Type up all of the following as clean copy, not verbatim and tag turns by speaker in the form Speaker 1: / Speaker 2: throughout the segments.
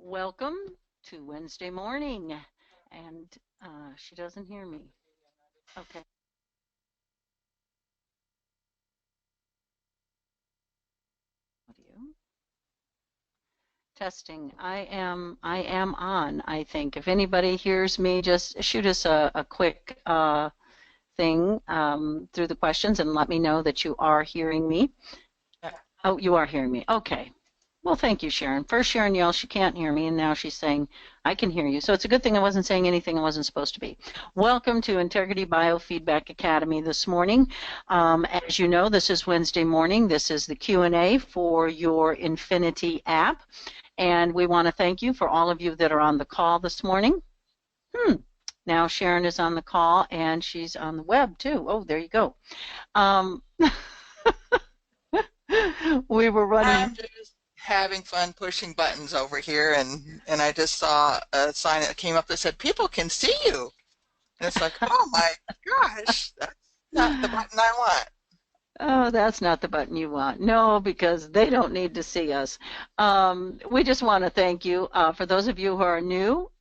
Speaker 1: Welcome to Wednesday morning. And she doesn't hear me. Okay. Audio. Testing. I am on, I think. If anybody hears me, just shoot us a quick thing through the questions and let me know that you are hearing me. Oh, you are hearing me. Okay. Well, thank you, Sharon. First, Sharon yelled she can't hear me, and now she's saying I can hear you. So it's a good thing I wasn't saying anything I wasn't supposed to be. Welcome to Integrity Biofeedback Academy this morning. As you know, this is Wednesday morning. This is the Q&A for your iNfinity app, and we want to thank you for all of you that are on the call this morning. Now Sharon is on the call, and she's on the web, too. Oh, there you go. We were running.
Speaker 2: Having fun pushing buttons over here, and I just saw a sign that came up that said people can see you, and it's like, oh my gosh, that's not the button I want.
Speaker 1: Oh, that's not the button you want. No, because they don't need to see us. We just want to thank you. For those of you who are new,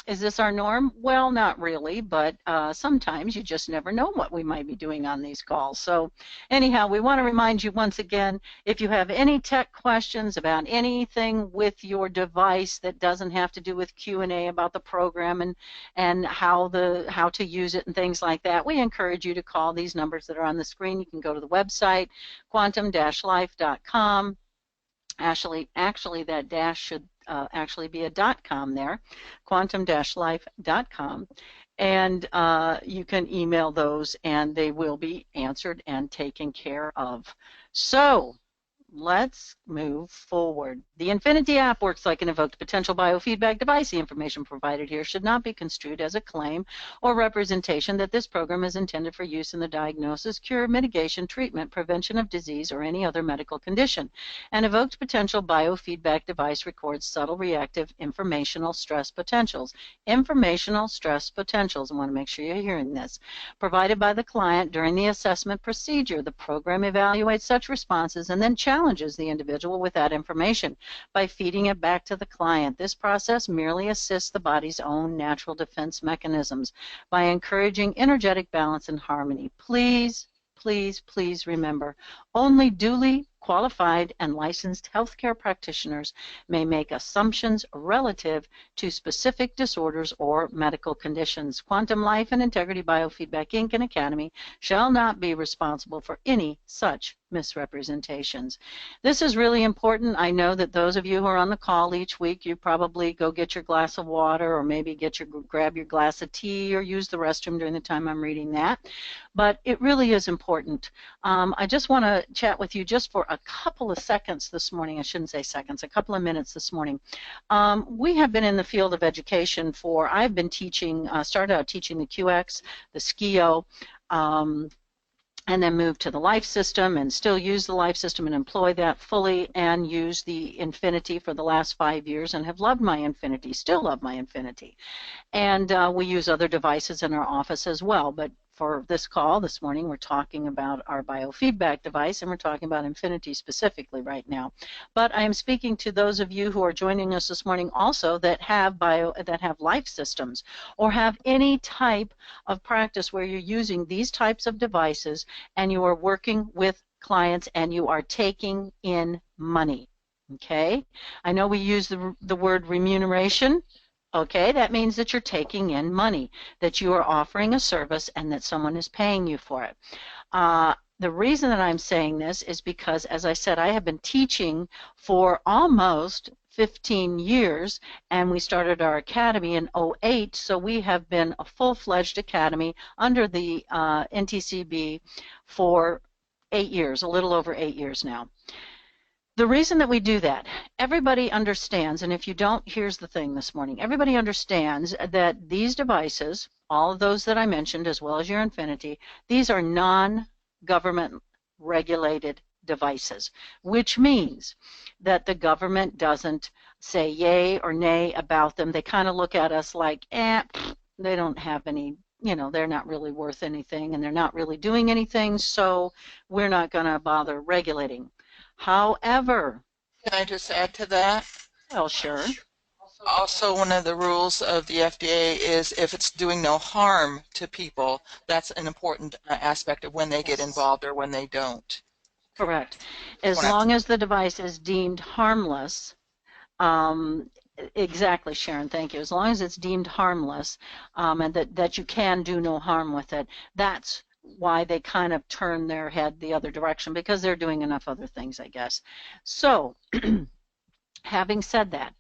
Speaker 1: is this our norm? Well, not really, but sometimes you just never know what we might be doing on these calls. So anyhow, we want to remind you once again, if you have any tech questions about anything with your device that doesn't have to do with Q&A about the program and how to use it and things like that, we encourage you to call these numbers that are on the screen. You can go to the website, quantum-life.com. Actually, that dash should actually be a .com there, quantum-life.com, and you can email those and they will be answered and taken care of. So let's move forward. The iNfinity app works like an evoked potential biofeedback device. The information provided here should not be construed as a claim or representation that this program is intended for use in the diagnosis, cure, mitigation, treatment, prevention of disease, or any other medical condition. An evoked potential biofeedback device records subtle reactive informational stress potentials. Informational stress potentials. I want to make sure you're hearing this. Provided by the client during the assessment procedure. The program evaluates such responses and then challenges the individual with that information by feeding it back to the client. This process merely assists the body's own natural defense mechanisms by encouraging energetic balance and harmony. Please, please, please remember, only duly qualified and licensed healthcare practitioners may make assumptions relative to specific disorders or medical conditions. Quantum Life and Integrity Biofeedback Inc. and Academy shall not be responsible for any such misrepresentations. This is really important. I know that those of you who are on the call each week, you probably go get your glass of water or maybe grab your glass of tea or use the restroom during the time I'm reading that. But it really is important. I just want to chat with you just for a couple of seconds this morning. I shouldn't say seconds, a couple of minutes this morning. We have been in the field of education I've been teaching, started out teaching the QX, the SKIO, and then moved to the life system and still use the life system and employ that fully and use the iNfinity for the last 5 years and have loved my iNfinity, still love my iNfinity. And we use other devices in our office as well. But for this call this morning, we're talking about our biofeedback device, and we're talking about iNfinity specifically right now. But I am speaking to those of you who are joining us this morning also that have life systems or have any type of practice where you're using these types of devices and you are working with clients and you are taking in money. Okay? I know we use the word remuneration. Okay, that means that you're taking in money, that you are offering a service and that someone is paying you for it. The reason that I'm saying this is because, as I said, I have been teaching for almost 15 years, and we started our academy in 2008, so we have been a full-fledged academy under the NTCB for 8 years, a little over 8 years now. The reason that we do that, everybody understands, and if you don't, here's the thing this morning. Everybody understands that these devices, all of those that I mentioned, as well as your iNfinity, these are non-government regulated devices, which means that the government doesn't say yay or nay about them. They kind of look at us like, they don't have any, they're not really worth anything, and they're not really doing anything, so we're not going to bother regulating. However,
Speaker 2: Can I just add to that?
Speaker 1: well, sure.
Speaker 2: Also, one of the rules of the FDA is if it's doing no harm to people, that's an important aspect of when they get
Speaker 1: Yes.
Speaker 2: involved or when they don't.
Speaker 1: Correct.
Speaker 2: Just
Speaker 1: As
Speaker 2: want to
Speaker 1: long as the device is deemed harmless, um, exactly, Sharon, thank you. As long as it's deemed harmless, and that you can do no harm with it, that's why they kind of turn their head the other direction, because they're doing enough other things, I guess. So, having said that,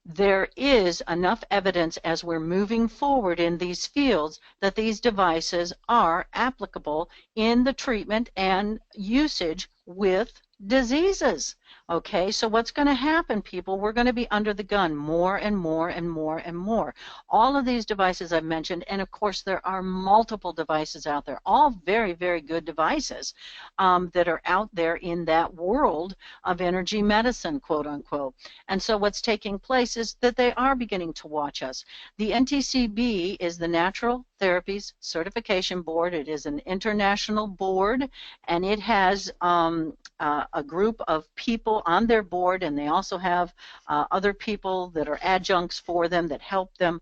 Speaker 1: there is enough evidence as we're moving forward in these fields that these devices are applicable in the treatment and usage with diseases. Okay, so what's going to happen, people? We're going to be under the gun more and more and more and more. All of these devices I've mentioned, and of course there are multiple devices out there, all very, very good devices that are out there in that world of energy medicine, quote unquote. And so what's taking place is that they are beginning to watch us. The NTCB is the Natural Therapies Certification Board. It is an international board, and it has a group of people on their board, and they also have other people that are adjuncts for them that help them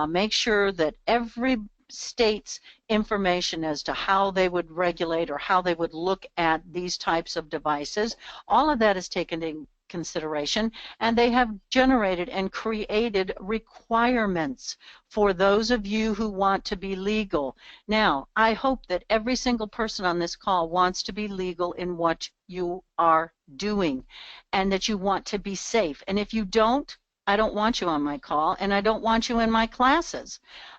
Speaker 1: make sure that every state's information as to how they would regulate or how they would look at these types of devices, all of that is taken into consideration, and they have generated and created requirements for those of you who want to be legal. Now, I hope that every single person on this call wants to be legal in what you are doing and that you want to be safe. And if you don't, I don't want you on my call, and I don't want you in my classes.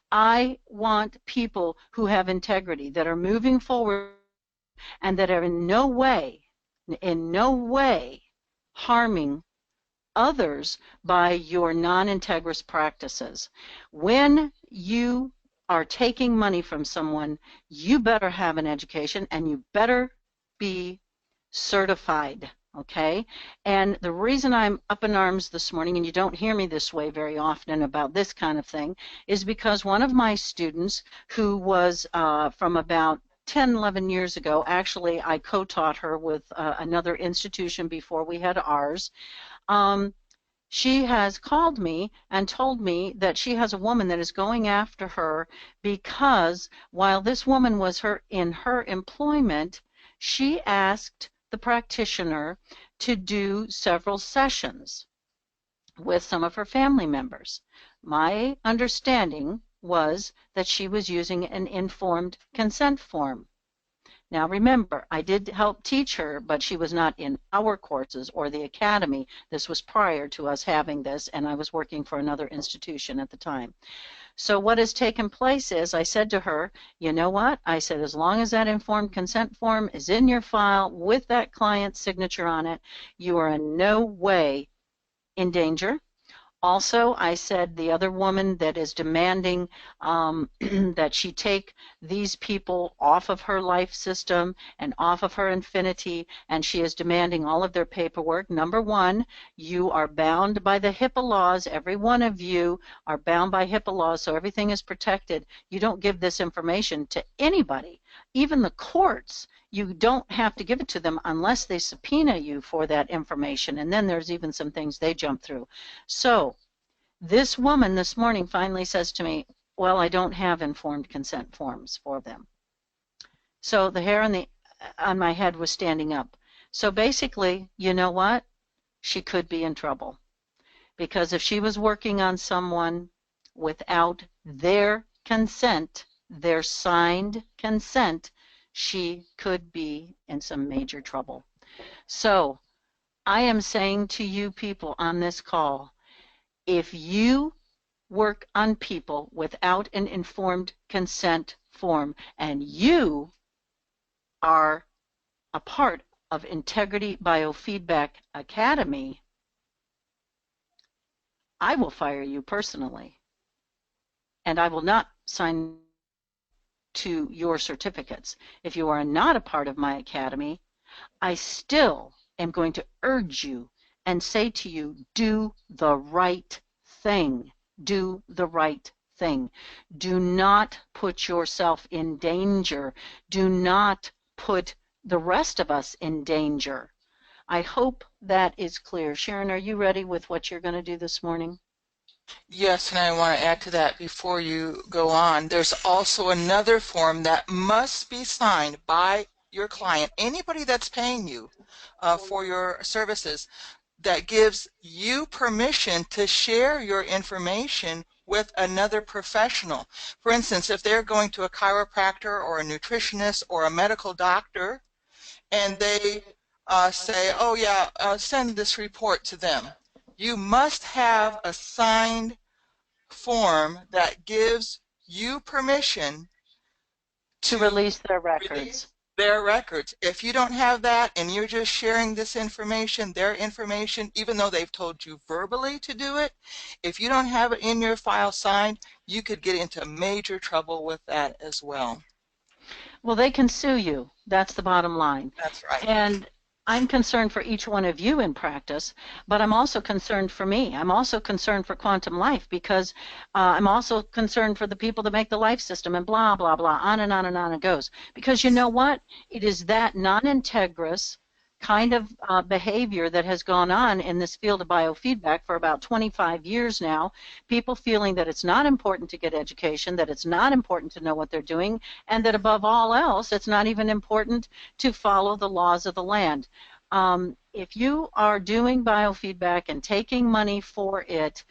Speaker 1: I want people who have integrity, that are moving forward, and that are in no way harming others by your non-integrous practices. When you are taking money from someone, you better have an education and you better be certified. Okay, and the reason I'm up in arms this morning, and you don't hear me this way very often about this kind of thing, is because one of my students who was from about 10, 11 years ago, actually I co-taught her with another institution before we had ours. Um, she has called me and told me that she has a woman that is going after her because while this woman was in her employment, she asked the practitioner to do several sessions with some of her family members. My understanding was that she was using an informed consent form. Now remember, I did help teach her, but she was not in our courses or the academy. This was prior to us having this, and I was working for another institution at the time. So what has taken place is I said to her, you know what? I said, as long as that informed consent form is in your file with that client's signature on it, you are in no way in danger. Also, I said the other woman that is demanding that she take these people off of her life system and off of her iNfinity, and she is demanding all of their paperwork. Number one, you are bound by the HIPAA laws. Every one of you are bound by HIPAA laws, so everything is protected. You don't give this information to anybody, even the courts. You don't have to give it to them unless they subpoena you for that information, and then there's even some things they jump through. So this woman this morning finally says to me, well, I don't have informed consent forms for them. So the hair on my head was standing up. So basically, you know what? She could be in trouble. Because if she was working on someone without their consent, their signed consent, she could be in some major trouble. So I am saying to you people on this call, if you work on people without an informed consent form and you are a part of Integrity Biofeedback Academy, I will fire you personally, and I will not sign to your certificates. If you are not a part of my academy, I still am going to urge you and say to you, do the right thing. Do the right thing. Do not put yourself in danger. Do not put the rest of us in danger. I hope that is clear. Sharon, are you ready with what you're going to do this morning?
Speaker 2: Yes, and I want to add to that before you go on. There's also another form that must be signed by your client, anybody that's paying you for your services, that gives you permission to share your information with another professional. For instance, if they're going to a chiropractor or a nutritionist or a medical doctor and they say, oh yeah, send this report to them. You must have a signed form that gives you permission
Speaker 1: To
Speaker 2: to
Speaker 1: release their
Speaker 2: release
Speaker 1: records.
Speaker 2: their records. If you don't have that and you're just sharing this information, their information, even though they've told you verbally to do it, if you don't have it in your file signed, you could get into major trouble with that as well.
Speaker 1: Well, they can sue you. That's the bottom line.
Speaker 2: That's right.
Speaker 1: And I'm concerned for each one of you in practice, but I'm also concerned for me. I'm also concerned for Quantum Life because I'm also concerned for the people that make the life system and blah, blah, blah, on and on and on it goes. Because you know what? It is that non-integrous kind of behavior that has gone on in this field of biofeedback for about 25 years now. People feeling that it's not important to get education, that it's not important to know what they're doing, and that above all else, it's not even important to follow the laws of the land. If you are doing biofeedback and taking money for it,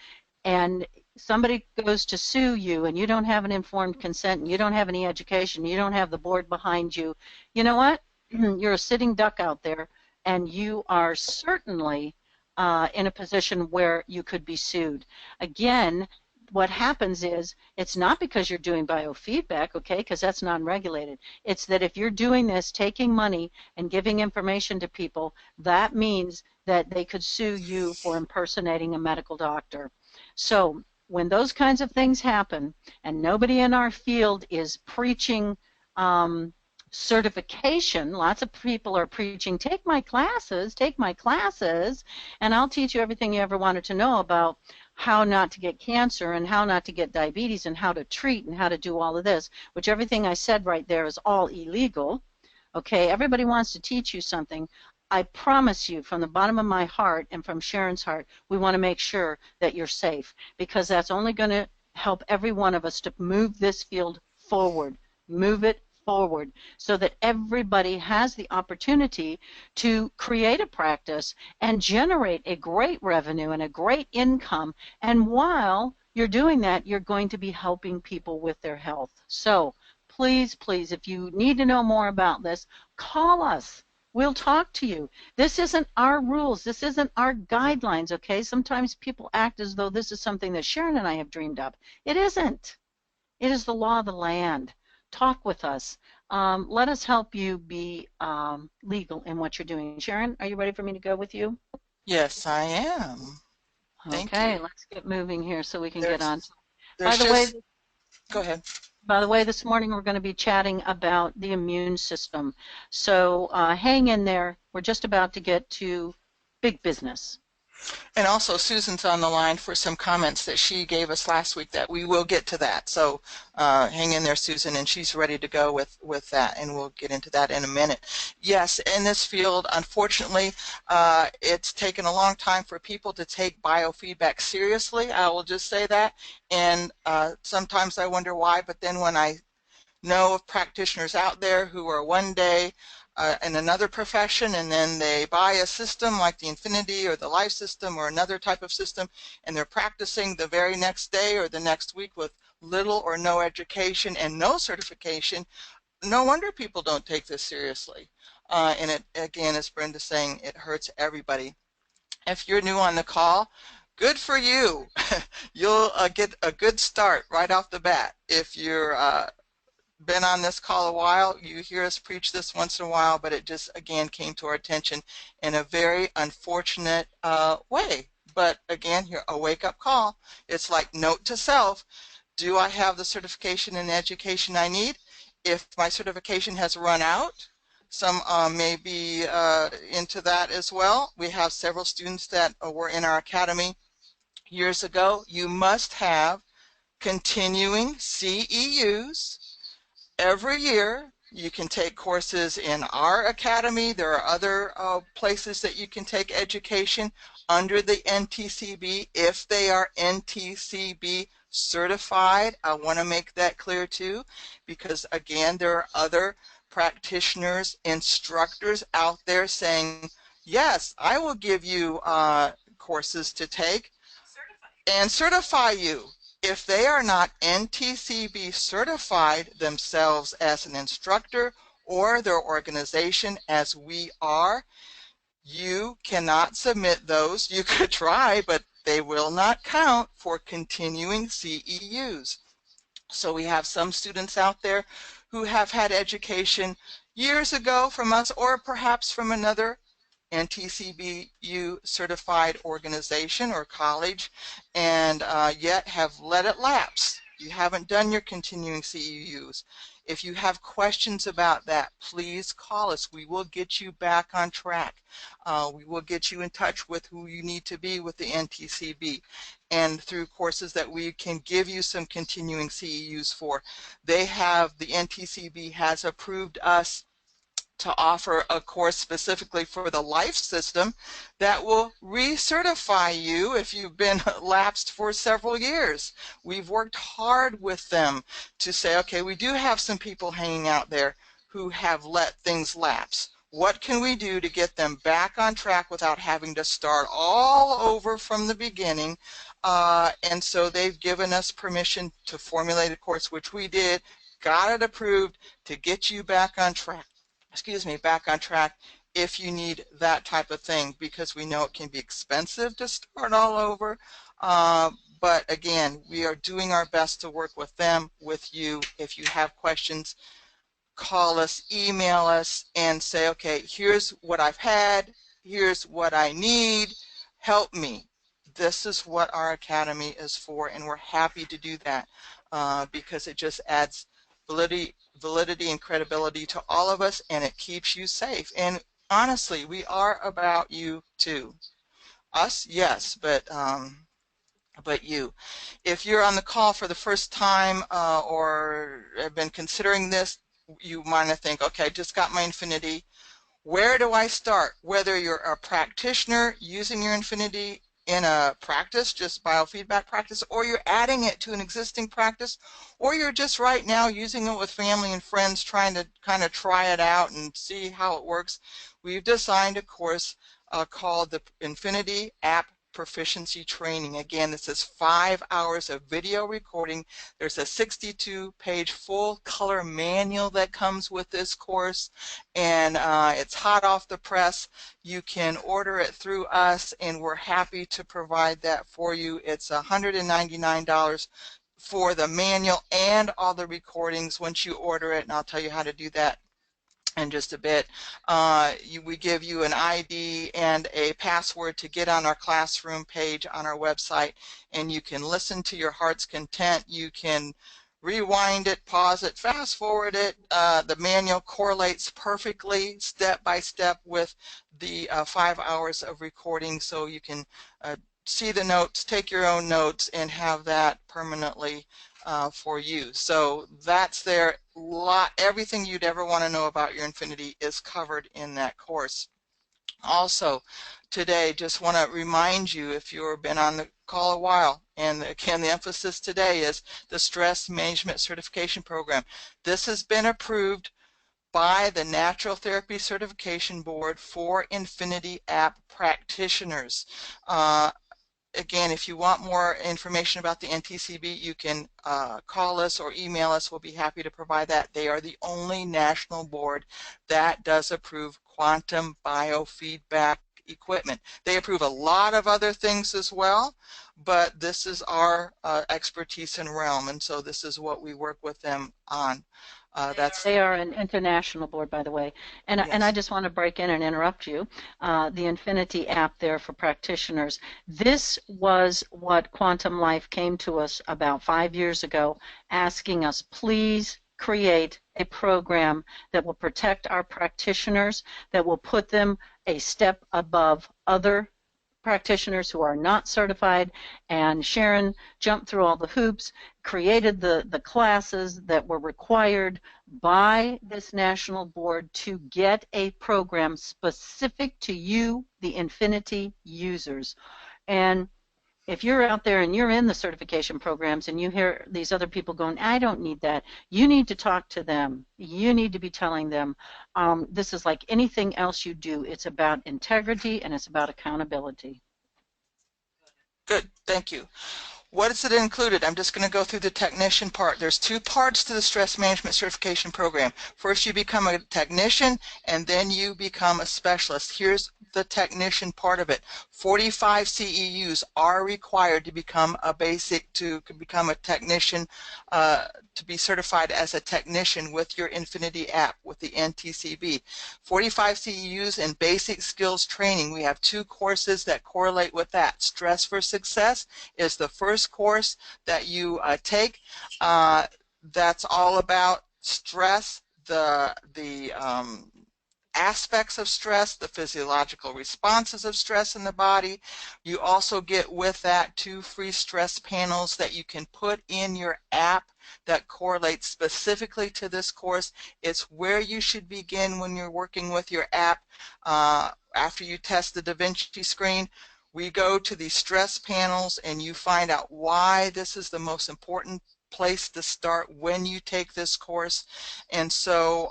Speaker 1: and somebody goes to sue you and you don't have an informed consent and you don't have any education, you don't have the board behind you, you know what? You're a sitting duck out there, and you are certainly in a position where you could be sued. Again, what happens is it's not because you're doing biofeedback, okay, because that's non-regulated. It's that if you're doing this, taking money and giving information to people, that means that they could sue you for impersonating a medical doctor. So when those kinds of things happen, and nobody in our field is preaching um, certification, lots of people are preaching, take my classes, and I'll teach you everything you ever wanted to know about how not to get cancer and how not to get diabetes and how to treat and how to do all of this, which everything I said right there is all illegal. Okay, everybody wants to teach you something. I promise you from the bottom of my heart and from Sharon's heart, we want to make sure that you're safe, because that's only going to help every one of us to move this field forward, move it forward, so that everybody has the opportunity to create a practice and generate a great revenue and a great income. And while you're doing that, you're going to be helping people with their health. So please, please, if you need to know more about this, call us. We'll talk to you. This isn't our rules. This isn't our guidelines, okay? Sometimes people act as though this is something that Sharon and I have dreamed up. It isn't. It is the law of the land. Talk with us. Let us help you be legal in what you're doing. Sharon, are you ready for me to go with you?
Speaker 2: Yes, I am. Thank
Speaker 1: Okay,
Speaker 2: you.
Speaker 1: let's get moving here so we can get on.
Speaker 2: There's
Speaker 1: By
Speaker 2: there's
Speaker 1: the way,
Speaker 2: just go ahead.
Speaker 1: this morning we're going to be chatting about the immune system. So hang in there. We're just about to get to big business.
Speaker 2: And also Susan's on the line for some comments that she gave us last week that we will get to that. So hang in there, Susan, and she's ready to go with that, and we'll get into that in a minute. Yes, in this field, unfortunately, it's taken a long time for people to take biofeedback seriously. I will just say that. And sometimes I wonder why, but then when I know of practitioners out there who are one day in another profession and then they buy a system like the iNfinity or the Life system or another type of system, and they're practicing the very next day or the next week with little or no education and no certification. No wonder people don't take this seriously. And it, again, as Brenda's saying, it hurts everybody. If you're new on the call, good for you. You'll get a good start right off the bat. If you're been on this call a while, you hear us preach this once in a while, but it just again came to our attention in a very unfortunate way. But again, here, a wake-up call. It's like note to self, do I have the certification and education I need? If my certification has run out, some may be into that as well. We have several students that were in our academy years ago. You must have continuing CEUs every year. You can take courses in our academy. There are other places that you can take education under the NTCB if they are NTCB certified. I want to make that clear too, because again, there are other practitioners, instructors out there saying, yes, I will give you courses to take and certify you. If they are not NTCB certified themselves as an instructor or their organization as we are, you cannot submit those. You could try, but they will not count for continuing CEUs. So we have some students out there who have had education years ago from us or perhaps from another NTCBU certified organization or college, and yet have let it lapse. You haven't done your continuing CEUs. If you have questions about that, please call us. We will get you back on track. We will get you in touch with who you need to be with the NTCB, and through courses that we can give you some continuing CEUs for. The NTCB has approved us to offer a course specifically for the life system that will recertify you if you've been lapsed for several years. We've worked hard with them to say, okay, we do have some people hanging out there who have let things lapse. What can we do to get them back on track without having to start all over from the beginning? And so they've given us permission to formulate a course, which we did, got it approved to get you back on track. Back on track if you need that type of thing, because we know it can be expensive to start all over. But again, we are doing our best to work with them, with you. If you have questions, call us, email us, and say, okay, here's what I've had, here's what I need, help me. This is what our academy is for, and we're happy to do that because it just adds validity and credibility to all of us, and it keeps you safe. And honestly, we are about you too. Us, yes, but you. If you're on the call for the first time or have been considering this, you might think, okay, I just got my iNfinity. Where do I start? Whether you're a practitioner using your iNfinity in a practice, just biofeedback practice, or you're adding it to an existing practice, or you're just right now using it with family and friends trying to kind of try it out and see how it works, we've designed a course called the iNfinity App Proficiency Training. Again, this is 5 hours of video recording. There's a 62-page full color manual that comes with this course, and it's hot off the press. You can order it through us, and we're happy to provide that for you. It's $199 for the manual and all the recordings once you order it, and I'll tell you how to do that in just a bit. We give you an ID and a password to get on our classroom page on our website, and you can listen to your heart's content. You can rewind it, pause it, fast forward it. The manual correlates perfectly step by step with the 5 hours of recording, so you can see the notes, take your own notes, and have that permanently for you. So that's there. Everything you'd ever want to know about your iNfinity is covered in that course. Also, today, just want to remind you, if you've been on the call a while, and again, the emphasis today is the Stress Management Certification Program. This has been approved by the Natural Therapy Certification Board for iNfinity app practitioners. Again, if you want more information about the NTCB, you can call us or email us. We'll be happy to provide that. They are the only national board that does approve quantum biofeedback equipment. They approve a lot of other things as well, but this is our expertise and realm, and so this is what we work with them on.
Speaker 1: They are an international board, by the way. And,
Speaker 2: yes.
Speaker 1: and I just want to break in and interrupt you. The iNfinity app there for practitioners. This was what Quantum Life came to us about 5 years ago, asking us, please create a program that will protect our practitioners, that will put them a step above other practitioners who are not certified, and Sharon jumped through all the hoops, created the classes that were required by this national board to get a program specific to you, the Infinity users. And if you're out there and you're in the certification programs and you hear these other people going, I don't need that, you need to talk to them. You need to be telling them, this is like anything else you do. It's about integrity and it's about accountability.
Speaker 2: Good, thank you. What is it included? I'm just going to go through the technician part. There's two parts to the stress management certification program. First, you become a technician, and then you become a specialist. Here's the technician part of it. 45 CEUs are required to become a technician, to be certified as a technician with your Infinity app, with the NTCB. 45 CEUs in basic skills training. We have two courses that correlate with that. Stress for Success is the first course that you take. That's all about stress, the aspects of stress, the physiological responses of stress in the body. You also get with that 2 free stress panels that you can put in your app that correlates specifically to this course. It's where you should begin when you're working with your app. After you test the Da Vinci screen, we go to these stress panels and you find out why this is the most important place to start when you take this course. And so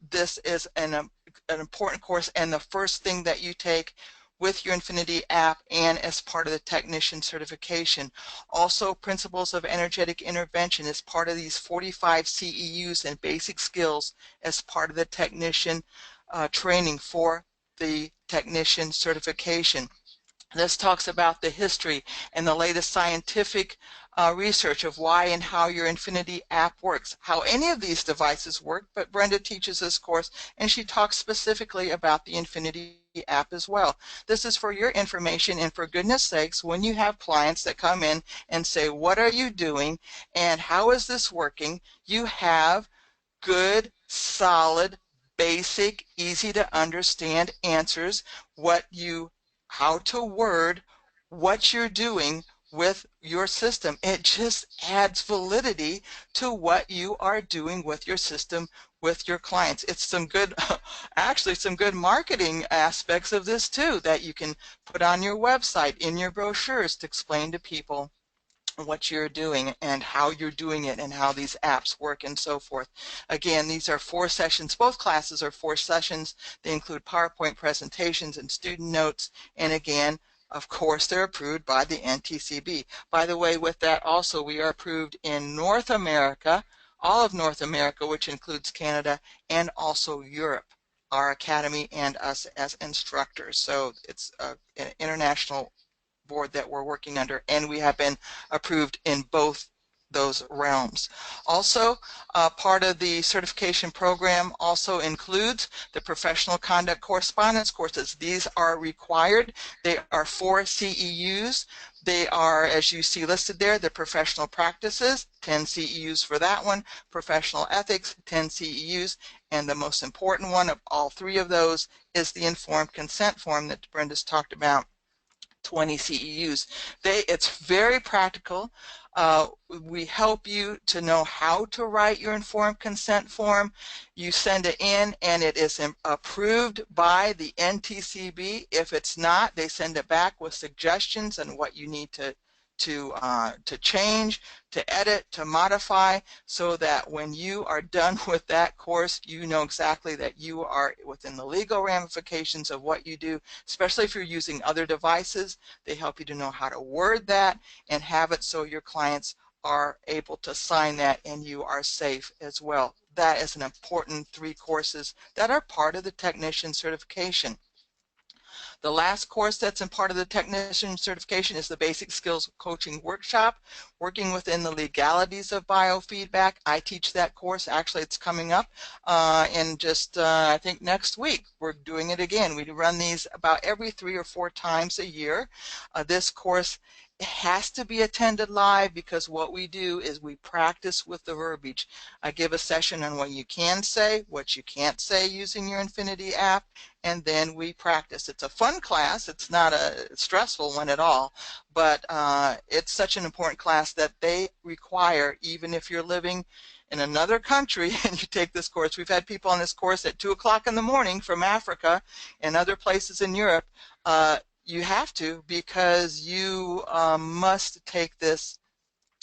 Speaker 2: this is an important course and the first thing that you take with your Infinity app and as part of the technician certification. Also, Principles of Energetic Intervention is part of these 45 CEUs and basic skills as part of the technician training for the technician certification. This talks about the history and the latest scientific research of why and how your Infinity app works, how any of these devices work, but Brenda teaches this course and she talks specifically about the Infinity app as well. This is for your information, and for goodness sakes, when you have clients that come in and say, what are you doing and how is this working, you have good, solid, basic, easy to understand answers, how to word what you're doing with your system. It just adds validity to what you are doing with your system with your clients. It's some good, actually some good marketing aspects of this too, that you can put on your website, in your brochures, to explain to people what you're doing and how you're doing it and how these apps work and so forth. Again, these are 4 sessions. Both classes are 4 sessions. They include PowerPoint presentations and student notes, and again, of course, they're approved by the NTCB. By the way, with that also, we are approved in North America, all of North America, which includes Canada, and also Europe, our academy and us as instructors. So it's an international board that we're working under, and we have been approved in both those realms. Also, part of the certification program also includes the professional conduct correspondence courses. These are required. They are 4 CEUs. They are, as you see listed there, the professional practices, 10 CEUs for that one, professional ethics, 10 CEUs, and the most important one of all 3 of those is the informed consent form that Brenda's talked about, 20 CEUs. It's very practical. We help you to know how to write your informed consent form. You send it in and it is approved by the NTCB. If it's not, they send it back with suggestions on what you need to change, to edit, to modify, so that when you are done with that course, you know exactly that you are within the legal ramifications of what you do, especially if you're using other devices. They help you to know how to word that and have it so your clients are able to sign that and you are safe as well. That is an important 3 courses that are part of the technician certification. The last course that's in part of the technician certification is the Basic Skills Coaching Workshop, working within the legalities of biofeedback. I teach that course. Actually, it's coming up in just, I think, next week. We're doing it again. We run these about every 3 or 4 times a year. This course It has to be attended live because what we do is we practice with the verbiage. I give a session on what you can say, what you can't say using your Infinity app, and then we practice. It's a fun class. It's not a stressful one at all, but it's such an important class that they require, even if you're living in another country and you take this course. We've had people on this course at 2 o'clock in the morning from Africa and other places in Europe. You have to, because you must take this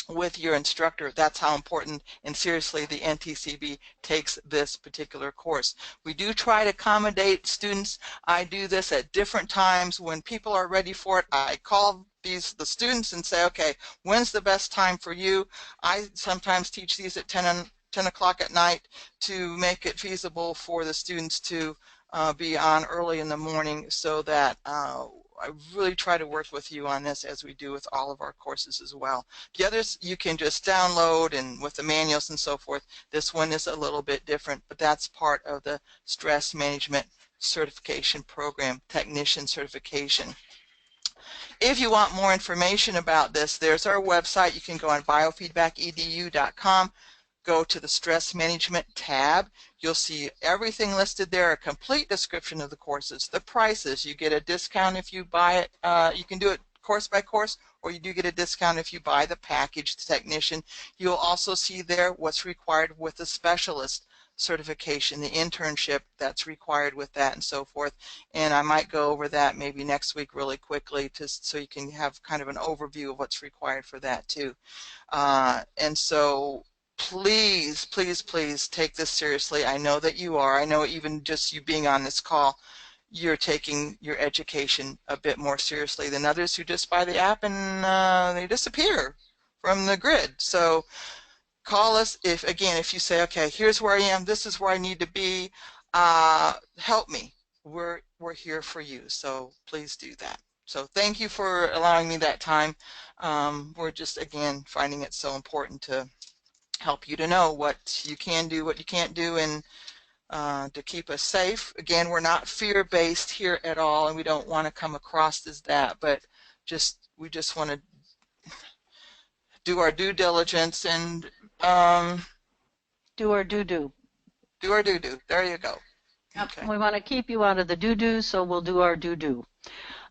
Speaker 2: with your instructor. That's how important and seriously the NTCB takes this particular course. We do try to accommodate students. I do this at different times when people are ready for it. I call the students and say, okay, when's the best time for you? I sometimes teach these at 10 o'clock at night to make it feasible for the students to be on early in the morning, so that I really try to work with you on this, as we do with all of our courses as well. The others you can just download, and with the manuals and so forth. This one is a little bit different, but that's part of the stress management certification program, technician certification. If you want more information about this, there's our website. You can go on biofeedbackedu.com. Go to the stress management tab. You'll see everything listed there, a complete description of the courses, the prices. You get a discount if you buy it. You can do it course by course, or you do get a discount if you buy the package, the technician. You'll also see there what's required with the specialist certification, the internship that's required with that, and so forth. And I might go over that maybe next week really quickly, just so you can have kind of an overview of what's required for that too. And so please, please, please take this seriously. I know that you are. I know even just you being on this call, you're taking your education a bit more seriously than others who just buy the app and they disappear from the grid. So call us if you say, okay, here's where I am, this is where I need to be, help me. We're here for you. So please do that. So thank you for allowing me that time. We're just, again, finding it so important to help you to know what you can do, what you can't do, and to keep us safe. Again, we're not fear-based here at all, and we don't want to come across as that, but we just want to do our due diligence and
Speaker 1: Do our do-do.
Speaker 2: do our doo-doo. There you go.
Speaker 1: Yep.
Speaker 2: Okay.
Speaker 1: We want to keep you out of the do-do, so we'll do our do-do.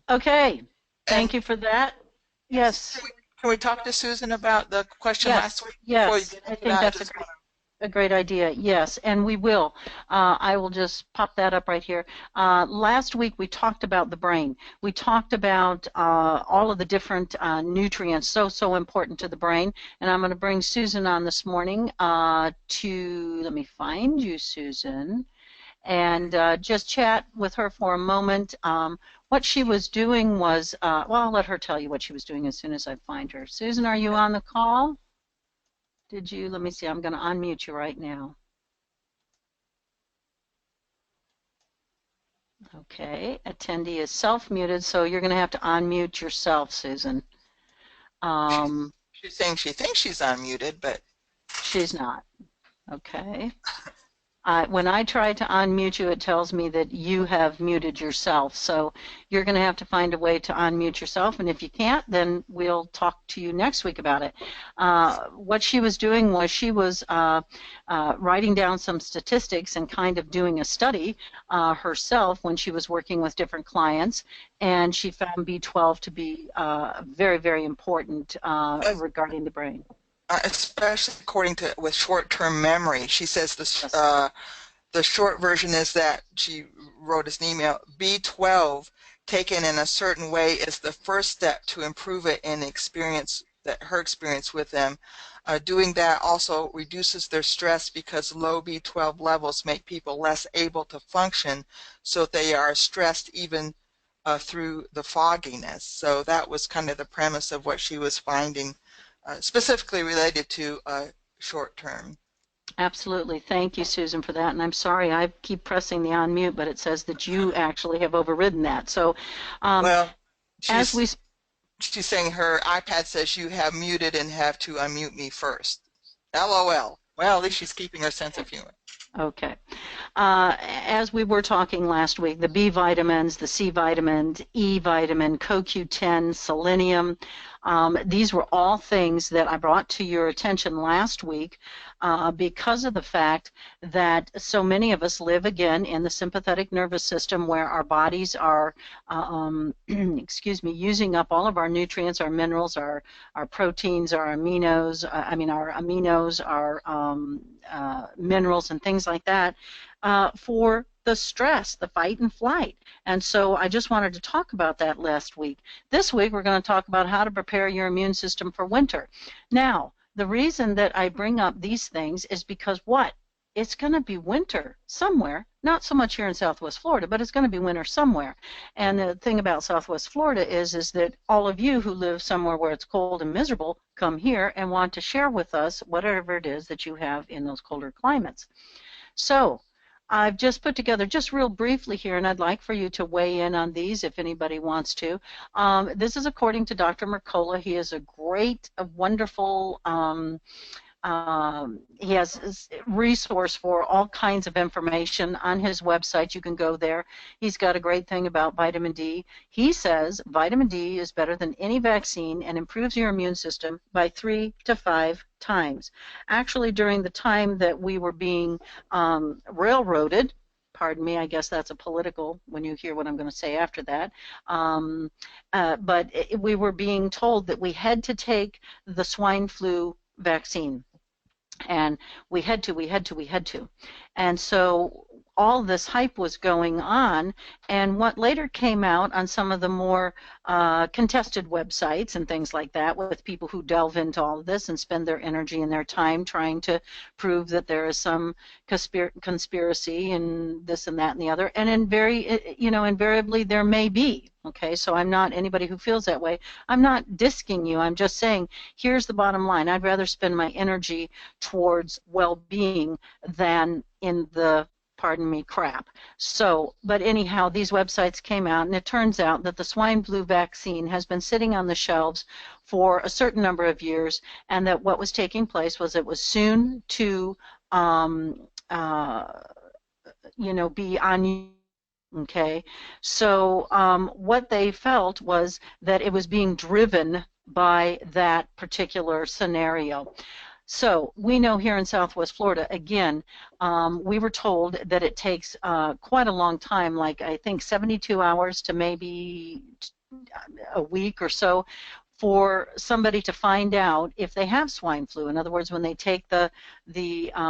Speaker 1: Okay. Thank
Speaker 2: And
Speaker 1: you for that. Yes.
Speaker 2: can we talk to Susan about the question
Speaker 1: Yes.
Speaker 2: last week?
Speaker 1: Yes. I think that's a great idea. Yes, and we will. I will just pop that up right here. Last week we talked about the brain. We talked about all of the different nutrients, so important to the brain. And I'm going to bring Susan on this morning let me find you, Susan, and just chat with her for a moment. What she was doing was, well, I'll let her tell you what she was doing as soon as I find her. Susan, are you on the call? Let me see, I'm going to unmute you right now. Okay, attendee is self-muted, so you're going to have to unmute yourself, Susan.
Speaker 2: She's saying she thinks she's unmuted, but
Speaker 1: she's not. Okay. When I try to unmute you, it tells me that you have muted yourself. So you're going to have to find a way to unmute yourself. And if you can't, then we'll talk to you next week about it. What she was doing was she was writing down some statistics and kind of doing a study herself when she was working with different clients. And she found B12 to be very, very important regarding the brain.
Speaker 2: Especially according to with short-term memory. She says this, the short version is that she wrote us an email. B12 taken in a certain way is the first step to improve it in her experience with them. Doing that also reduces their stress because low B12 levels make people less able to function, so they are stressed even through the fogginess. So that was kind of the premise of what she was finding. Specifically related to short term.
Speaker 1: Absolutely. Thank you, Susan, for that. And I'm sorry, I keep pressing the unmute, but it says that you actually have overridden that. So
Speaker 2: well,
Speaker 1: she's
Speaker 2: saying her iPad says you have muted and have to unmute me first. LOL. Well, at least she's keeping her sense of humor.
Speaker 1: Okay. As we were talking last week, the B vitamins, the C vitamin, E vitamin, CoQ10, selenium, These were all things that I brought to your attention last week because of the fact that so many of us live again in the sympathetic nervous system where our bodies are, excuse me, using up all of our nutrients, our minerals, our proteins, our aminos, our minerals and things like that for the stress, the fight and flight. And so I just wanted to talk about that last week. This week, we're going to talk about how to prepare your immune system for winter. Now, the reason that I bring up these things is because what? It's going to be winter somewhere, not so much here in Southwest Florida, but it's going to be winter somewhere. And the thing about Southwest Florida is that all of you who live somewhere where it's cold and miserable come here and want to share with us whatever it is that you have in those colder climates. So I've just put together, just real briefly here, and I'd like for you to weigh in on these if anybody wants to. This is according to Dr. Mercola. He is a great, a wonderful, he has a resource for all kinds of information on his website. You can go there. He's got a great thing about vitamin D. He says vitamin D is better than any vaccine and improves your immune system by 3 to 5 times. Actually, during the time that we were being railroaded, pardon me, I guess that's a political, when you hear what I'm going to say after that, we were being told that we had to take the swine flu vaccine. And we had to. And so all this hype was going on, and what later came out on some of the more contested websites and things like that with people who delve into all of this and spend their energy and their time trying to prove that there is some conspiracy and this and that and the other, and invariably there may be. Okay, so I'm not anybody who feels that way. I'm not disking you. I'm just saying, here's the bottom line. I'd rather spend my energy towards well-being than in the, pardon me, crap. So, but anyhow, these websites came out, and it turns out that the swine flu vaccine has been sitting on the shelves for a certain number of years, and that what was taking place was it was soon to, be on. Okay, so what they felt was that it was being driven by that particular scenario. So we know here in Southwest Florida, again, we were told that it takes quite a long time, like I think 72 hours to maybe a week or so, for somebody to find out if they have swine flu. In other words, when they take the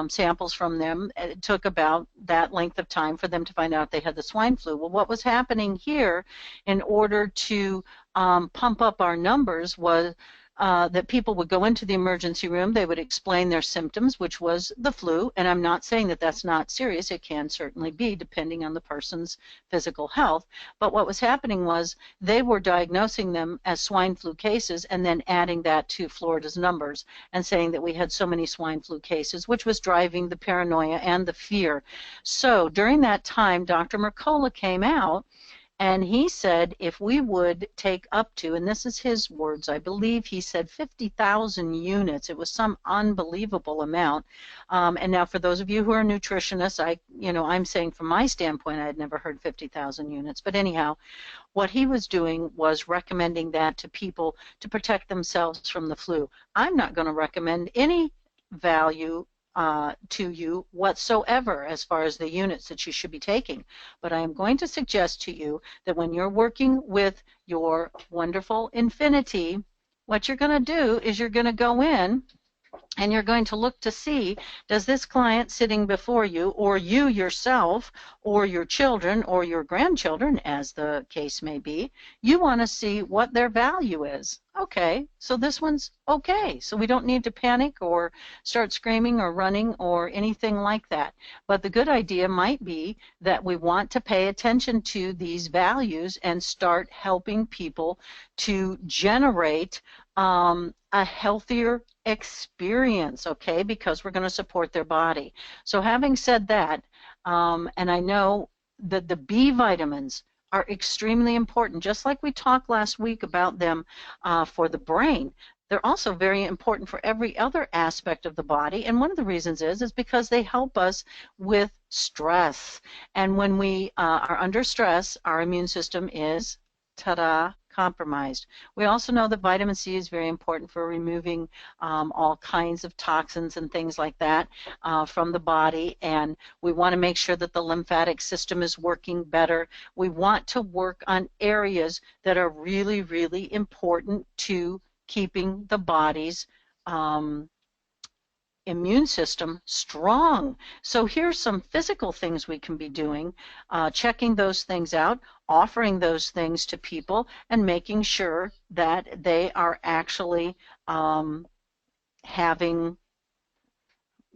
Speaker 1: samples from them, it took about that length of time for them to find out they had the swine flu. Well, what was happening here in order to pump up our numbers was that people would go into the emergency room, they would explain their symptoms, which was the flu, and I'm not saying that that's not serious. It can certainly be, depending on the person's physical health. But what was happening was they were diagnosing them as swine flu cases and then adding that to Florida's numbers and saying that we had so many swine flu cases, which was driving the paranoia and the fear. So during that time, Dr. Mercola came out, and he said if we would take up to, and this is his words, I believe he said 50,000 units. It was some unbelievable amount. And now for those of you who are nutritionists, I'm saying from my standpoint, I had never heard 50,000 units. But anyhow, what he was doing was recommending that to people to protect themselves from the flu. I'm not going to recommend any value to you whatsoever as far as the units that you should be taking. But I am going to suggest to you that when you're working with your wonderful iNfinity, what you're going to do is you're going to go in and you're going to look to see, does this client sitting before you, or you yourself, or your children, or your grandchildren, as the case may be, you want to see what their value is. Okay, so this one's okay. So we don't need to panic or start screaming or running or anything like that. But the good idea might be that we want to pay attention to these values and start helping people to generate a healthier experience, okay, because we're going to support their body. So having said that, and I know that the B vitamins are extremely important, just like we talked last week about them for the brain. They're also very important for every other aspect of the body, and one of the reasons is because they help us with stress. And when we are under stress, our immune system is, ta-da, compromised. We also know that vitamin C is very important for removing all kinds of toxins and things like that from the body, and we want to make sure that the lymphatic system is working better. We want to work on areas that are really, really important to keeping the body's immune system strong. So here's some physical things we can be doing, checking those things out, offering those things to people, and making sure that they are actually having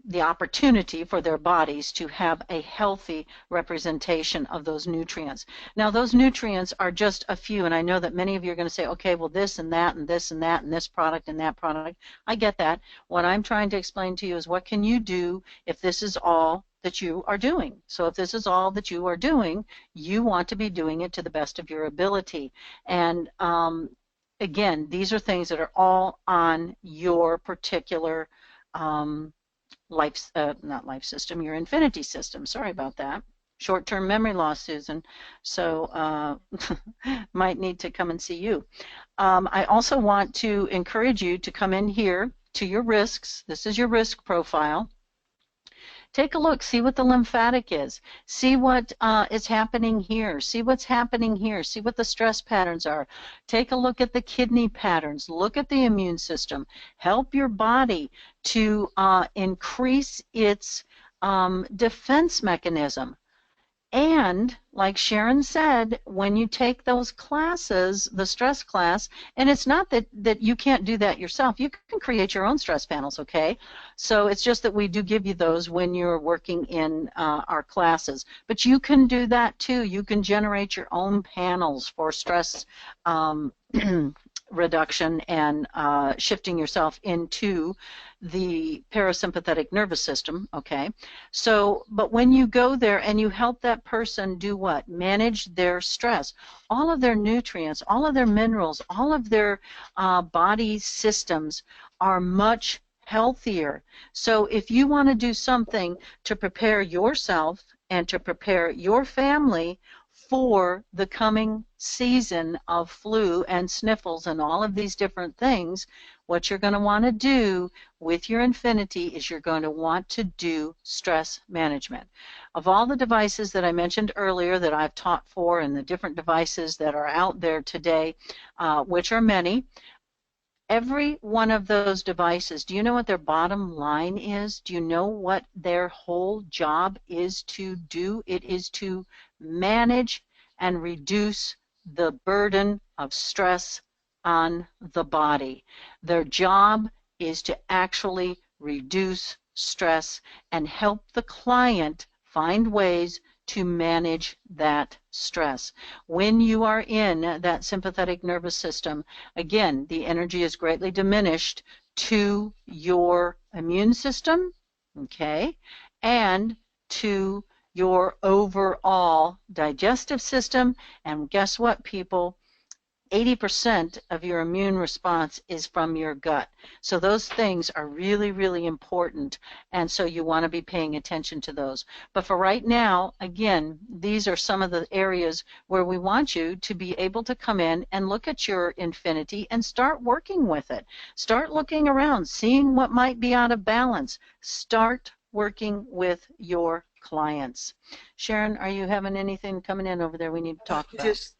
Speaker 1: the opportunity for their bodies to have a healthy representation of those nutrients. Now, those nutrients are just a few, and I know that many of you are going to say, okay, well, this and that and this and that and this product and that product. I get that. What I'm trying to explain to you is what can you do if this is all that you are doing? So if this is all that you are doing, you want to be doing it to the best of your ability. And again, these are things that are all on your particular not life system, your Infinity system. Sorry about that. Short-term memory loss, Susan. So might need to come and see you. I also want to encourage you to come in here to your risks. This is your risk profile. Take a look, see what the lymphatic is, see what is happening here, see what's happening here, see what the stress patterns are. Take a look at the kidney patterns, look at the immune system. Help your body to increase its defense mechanism. And like Sharon said, when you take those classes, the stress class, and it's not that you can't do that yourself. You can create your own stress panels, okay? So it's just that we do give you those when you're working in our classes. But you can do that too. You can generate your own panels for stress reduction and shifting yourself into the parasympathetic nervous system, okay? So, but when you go there and you help that person do what? Manage their stress. All of their nutrients, all of their minerals, all of their body systems are much healthier. So if you want to do something to prepare yourself and to prepare your family for the coming season of flu and sniffles and all of these different things, what you're going to want to do with your Infinity is you're going to want to do stress management. Of all the devices that I mentioned earlier that I've taught for and the different devices that are out there today, which are many, every one of those devices, do you know what their bottom line is? Do you know what their whole job is to do? It is to manage and reduce the burden of stress on the body. Their job is to actually reduce stress and help the client find ways to manage that stress. When you are in that sympathetic nervous system, again, the energy is greatly diminished to your immune system, okay, and to your overall digestive system. And guess what, people? 80% of your immune response is from your gut. So those things are really, really important. And so you want to be paying attention to those. But for right now, again, these are some of the areas where we want you to be able to come in and look at your Infinity and start working with it. Start looking around, seeing what might be out of balance. Start working with your clients. Sharon, are you having anything coming in over there we need to talk about?
Speaker 2: Just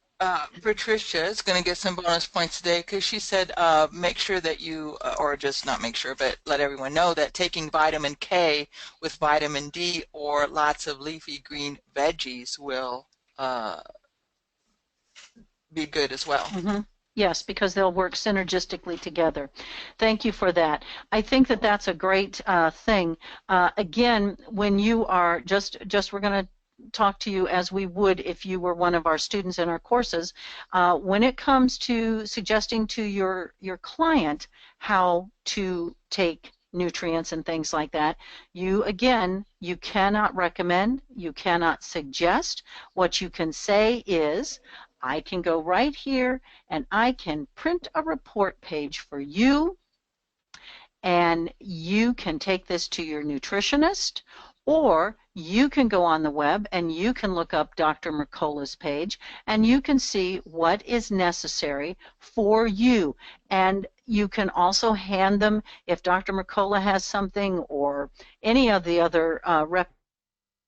Speaker 2: Patricia is going to get some bonus points today because she said make sure that you, or just not make sure, but let everyone know that taking vitamin K with vitamin D or lots of leafy green veggies will be good as well.
Speaker 1: Mm-hmm. Yes, because they'll work synergistically together. Thank you for that. I think that that's a great thing. Again, when you are we're going to talk to you as we would if you were one of our students in our courses. When it comes to suggesting to your client how to take nutrients and things like that, you cannot recommend, you cannot suggest. What you can say is, I can go right here and I can print a report page for you, and you can take this to your nutritionist, Or you can go on the web and you can look up Dr. Mercola's page and you can see what is necessary for you. And you can also hand them, if Dr. Mercola has something or any of the other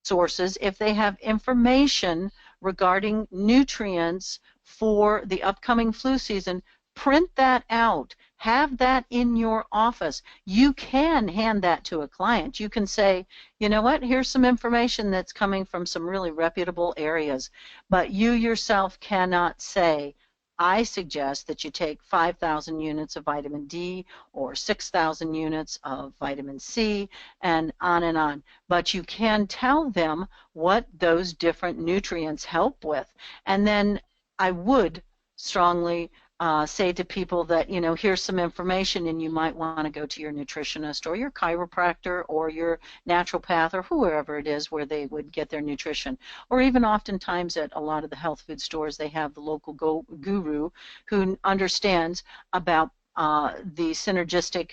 Speaker 1: sources, if they have information regarding nutrients for the upcoming flu season, print that out. Have that in your office. You can hand that to a client. You can say, you know what, here's some information that's coming from some really reputable areas, but you yourself cannot say, I suggest that you take 5,000 units of vitamin D or 6,000 units of vitamin C and on and on. But you can tell them what those different nutrients help with. And then I would strongly say to people that, you know, here's some information and you might want to go to your nutritionist or your chiropractor or your naturopath or whoever it is where they would get their nutrition. Or even oftentimes at a lot of the health food stores, they have the local guru who understands about the synergistic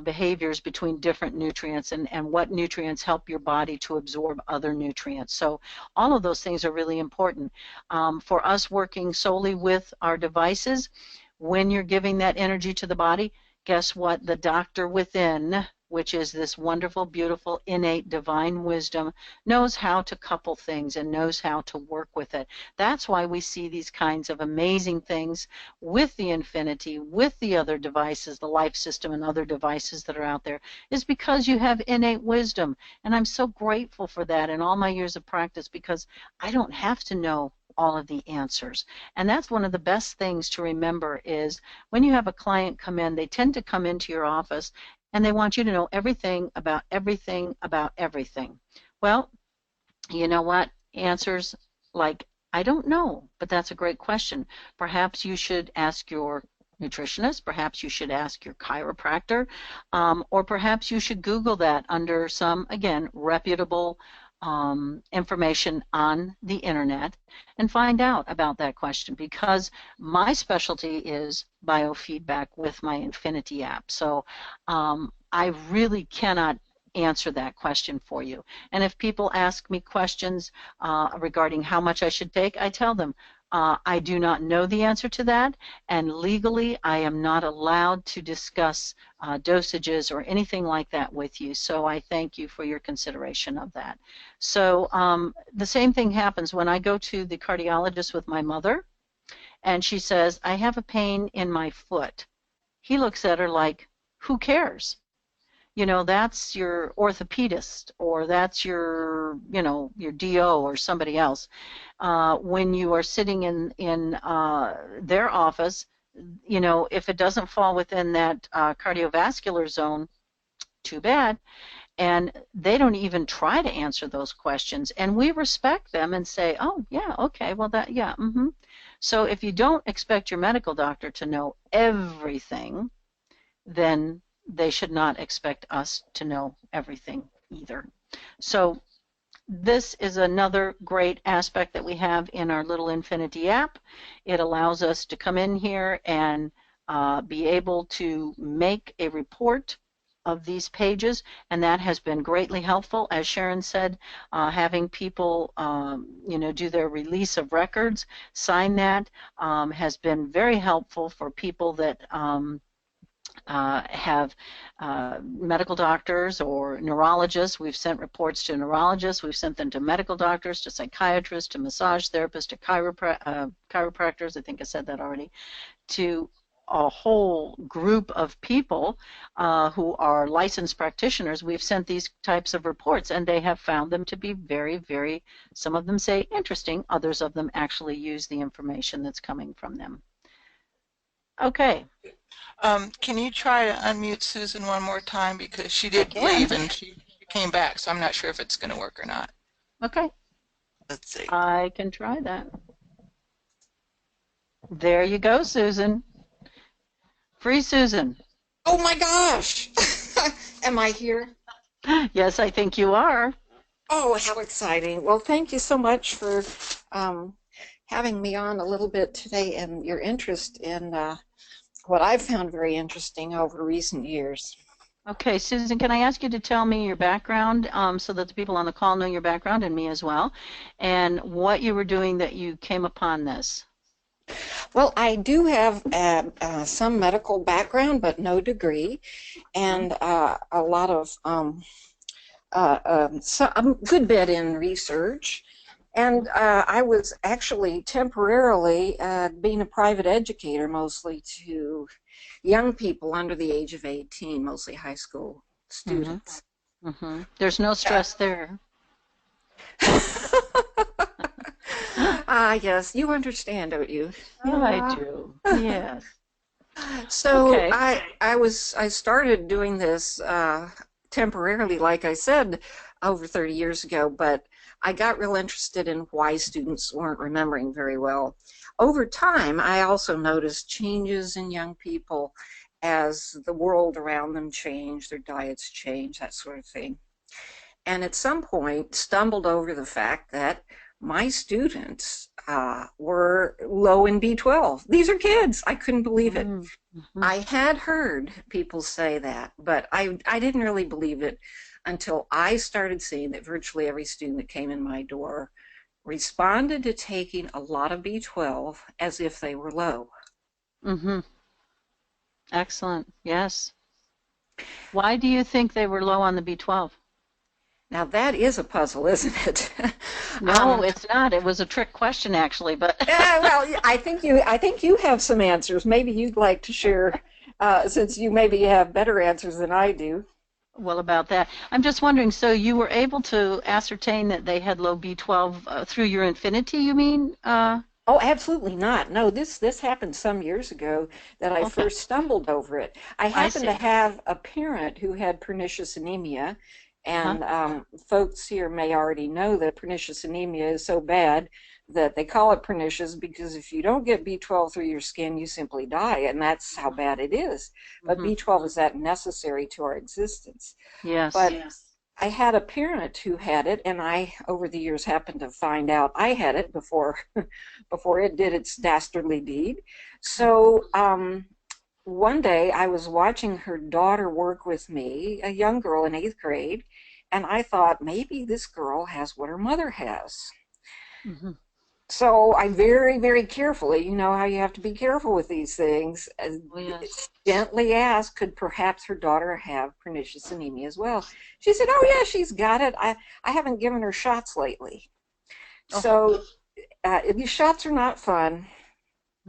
Speaker 1: behaviors between different nutrients and what nutrients help your body to absorb other nutrients. So all of those things are really important. For us working solely with our devices, when you're giving that energy to the body, guess what? The doctor within, which is this wonderful, beautiful, innate, divine wisdom, knows how to couple things and knows how to work with it. That's why we see these kinds of amazing things with the iNfinity, with the other devices, the Life System and other devices that are out there, is because you have innate wisdom. And I'm so grateful for that in all my years of practice because I don't have to know all of the answers. And that's one of the best things to remember is when you have a client come in, they tend to come into your office and they want you to know everything about everything about everything. Well, you know what? Answers like, I don't know, but that's a great question. Perhaps you should ask your nutritionist, perhaps you should ask your chiropractor, or perhaps you should Google that under some, again, reputable information on the internet and find out about that question because my specialty is biofeedback with my iNfinity app. So I really cannot answer that question for you. And if people ask me questions regarding how much I should take, I tell them I do not know the answer to that, and legally I am not allowed to discuss dosages or anything like that with you. So I thank you for your consideration of that. So the same thing happens when I go to the cardiologist with my mother, and she says, I have a pain in my foot. He looks at her like, who cares? You know, that's your orthopedist or that's your, you know, your DO or somebody else. When you are sitting in their office, you know, if it doesn't fall within that cardiovascular zone, too bad. And they don't even try to answer those questions. And we respect them and say, oh, yeah, okay, well, that, yeah. So if you don't expect your medical doctor to know everything, then they should not expect us to know everything either. So this is another great aspect that we have in our little iNfinity app. It allows us to come in here and be able to make a report of these pages, and that has been greatly helpful. As Sharon said, having people, you know, do their release of records, sign that, has been very helpful for people that have medical doctors or neurologists. We've sent reports to neurologists. We've sent them to medical doctors, to psychiatrists, to massage therapists, to chiropractors. I think I said that already. To a whole group of people who are licensed practitioners. We've sent these types of reports, and they have found them to be very, very, some of them say interesting, others of them actually use the information that's coming from them. Okay.
Speaker 2: Can you try to unmute Susan one more time because she
Speaker 1: I
Speaker 2: did
Speaker 1: can.
Speaker 2: leave and she came back, so I'm not sure if it's going to work or not.
Speaker 1: Okay.
Speaker 2: Let's see.
Speaker 1: I can try that. There you go, Susan. Free Susan.
Speaker 3: Oh my gosh! Am I here?
Speaker 1: Yes, I think you are.
Speaker 3: Oh, how exciting. Well, thank you so much for having me on a little bit today and your interest in what I've found very interesting over recent years.
Speaker 1: Okay, Susan, can I ask you to tell me your background so that the people on the call know your background and me as well, and what you were doing that you came upon this?
Speaker 3: Well, I do have some medical background, but no degree,
Speaker 1: Uh-huh.
Speaker 3: and a lot of a good bit in research. And I was actually temporarily being a private educator, mostly to young people under the age of 18, mostly high school
Speaker 1: Mm-hmm.
Speaker 3: students.
Speaker 1: Mm-hmm. There's no stress there.
Speaker 3: Ah, yes, you understand, don't you?
Speaker 1: Yeah, I do. Yes.
Speaker 3: So
Speaker 1: Okay.
Speaker 3: I started doing this temporarily, like I said, over 30 years ago, but I got real interested in why students weren't remembering very well. Over time, I also noticed changes in young people as the world around them changed, their diets changed, that sort of thing. And at some point stumbled over the fact that my students were low in B12. These are kids. I couldn't believe it.
Speaker 1: Mm-hmm.
Speaker 3: I had heard people say that, but I didn't really believe it until I started seeing that virtually every student that came in my door responded to taking a lot of B12 as if they were low.
Speaker 1: Mm-hmm. Excellent. Yes. Why do you think they were low on the B12?
Speaker 3: Now that is a puzzle, isn't it?
Speaker 1: No, it's not. It was a trick question, actually, but
Speaker 3: Well, I think you have some answers. Maybe you'd like to share, since you maybe have better answers than I do.
Speaker 1: well, about that. I'm just wondering, so you were able to ascertain that they had low B12 through your Infinity, you mean?
Speaker 3: Oh, absolutely not. No, this happened some years ago that I
Speaker 1: Okay,
Speaker 3: first stumbled over it. I
Speaker 1: I
Speaker 3: happened to
Speaker 1: see.
Speaker 3: have a parent who had pernicious anemia,
Speaker 1: Uh-huh.
Speaker 3: and folks here may already know that pernicious anemia is so bad that they call it pernicious because if you don't get B12 through your skin, you simply die, and that's how bad it is. But
Speaker 1: Mm-hmm.
Speaker 3: B12 is that necessary to our existence.
Speaker 1: Yes.
Speaker 3: But I had a parent who had it, and I, over the years, happened to find out I had it before before it did its dastardly deed. So one day I was watching her daughter work with me, a young girl in 8th grade, and I thought maybe this girl has what her mother has.
Speaker 1: Mm-hmm.
Speaker 3: So I very, very carefully, you know how you have to be careful with these things,
Speaker 1: Oh, yes.
Speaker 3: gently asked, could perhaps her daughter have pernicious anemia as well? She said, oh yeah, she's got it. I haven't given her shots lately.
Speaker 1: Oh.
Speaker 3: So these shots are not fun.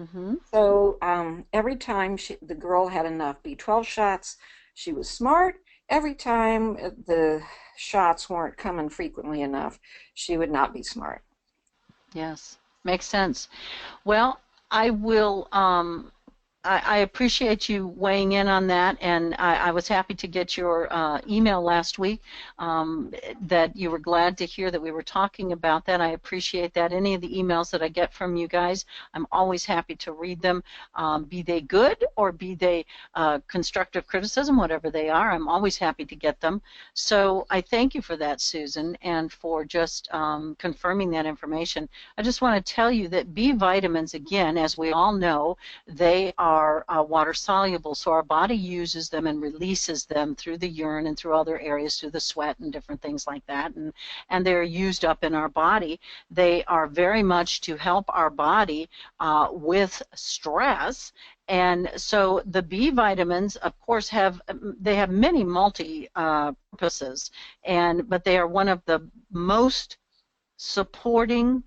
Speaker 1: Mm-hmm.
Speaker 3: So every time the girl had enough B12 shots, she was smart. Every time the shots weren't coming frequently enough, she would not be smart.
Speaker 1: Yes. Makes sense. Well, I will I appreciate you weighing in on that, and I was happy to get your email last week that you were glad to hear that we were talking about that. I appreciate that. Any of the emails that I get from you guys, I'm always happy to read them, be they good or be they constructive criticism, whatever they are. I'm always happy to get them. So I thank you for that, Susan, and for just confirming that information. I just want to tell you that B vitamins, again, as we all know, they are water soluble, so our body uses them and releases them through the urine and through other areas, through the sweat and different things like that, and they're used up in our body. They are very much to help our body with stress. And so the B vitamins, of course, have many multi purposes, but they are one of the most supporting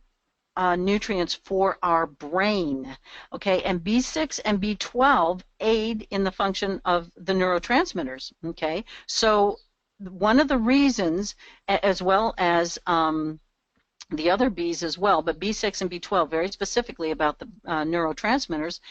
Speaker 1: nutrients for our brain. Okay, and B6 and B12 aid in the function of the neurotransmitters. Okay, so one of the reasons, as well as the other Bs as well, but B6 and B12 very specifically about the neurotransmitters.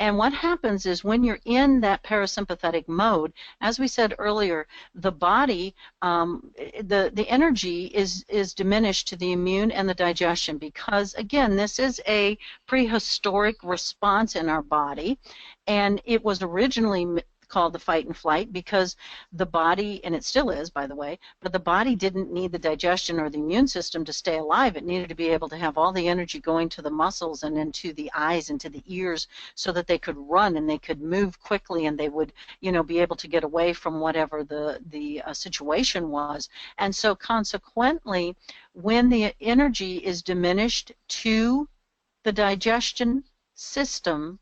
Speaker 1: And what happens is when you're in that parasympathetic mode, as we said earlier, the body, the energy is diminished to the immune and the digestion because, again, this is a prehistoric response in our body, and it was originally called the fight and flight, because the body, and it still is, by the way, but the body didn't need the digestion or the immune system to stay alive. It needed to be able to have all the energy going to the muscles and into the eyes and to the ears so that they could run and they could move quickly, and they would, be able to get away from whatever the situation was. And so consequently, when the energy is diminished to the digestion system,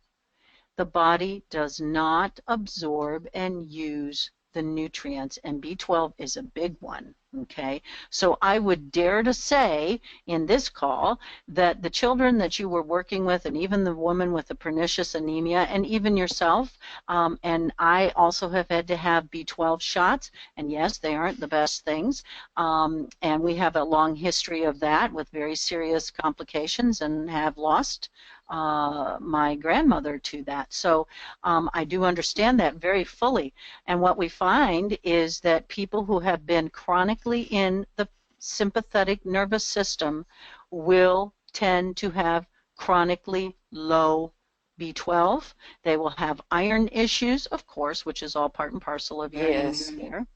Speaker 1: the body does not absorb and use the nutrients, and B12 is a big one, okay? So I would dare to say in this call that the children that you were working with, and even the woman with the pernicious anemia, and even yourself, and I also have had to have B12 shots, and yes, they aren't the best things, and we have a long history of that with very serious complications, and have lost my grandmother to that. So I do understand that very fully. And what we find is that people who have been chronically in the sympathetic nervous system will tend to have chronically low B12. They will have iron issues, of course, which is all part and parcel of your anemia.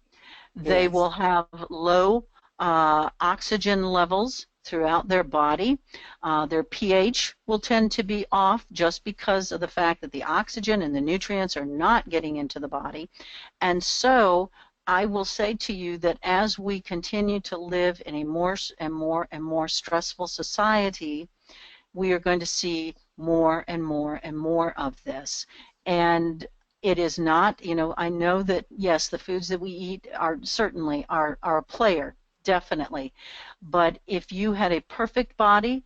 Speaker 1: They
Speaker 3: Yes.
Speaker 1: will have low oxygen levels throughout their body. Their pH will tend to be off just because of the fact that the oxygen and the nutrients are not getting into the body. And so I will say to you that as we continue to live in a more and more stressful society, we are going to see more and more and more of this. And it is not, I know that, yes, the foods that we eat are certainly are a player, definitely. But if you had a perfect body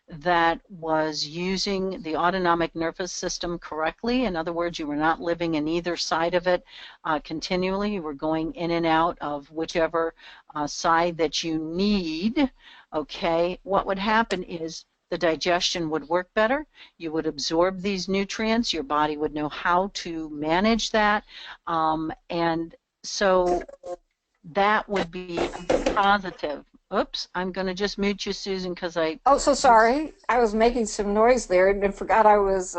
Speaker 1: that was using the autonomic nervous system correctly, in other words, you were not living in either side of it continually, you were going in and out of whichever side that you need, okay, what would happen is the digestion would work better, you would absorb these nutrients, your body would know how to manage that, and so that would be positive. Oops, I'm going to just mute you, Susan, because I...
Speaker 3: Oh, so sorry. I was making some noise there and forgot I was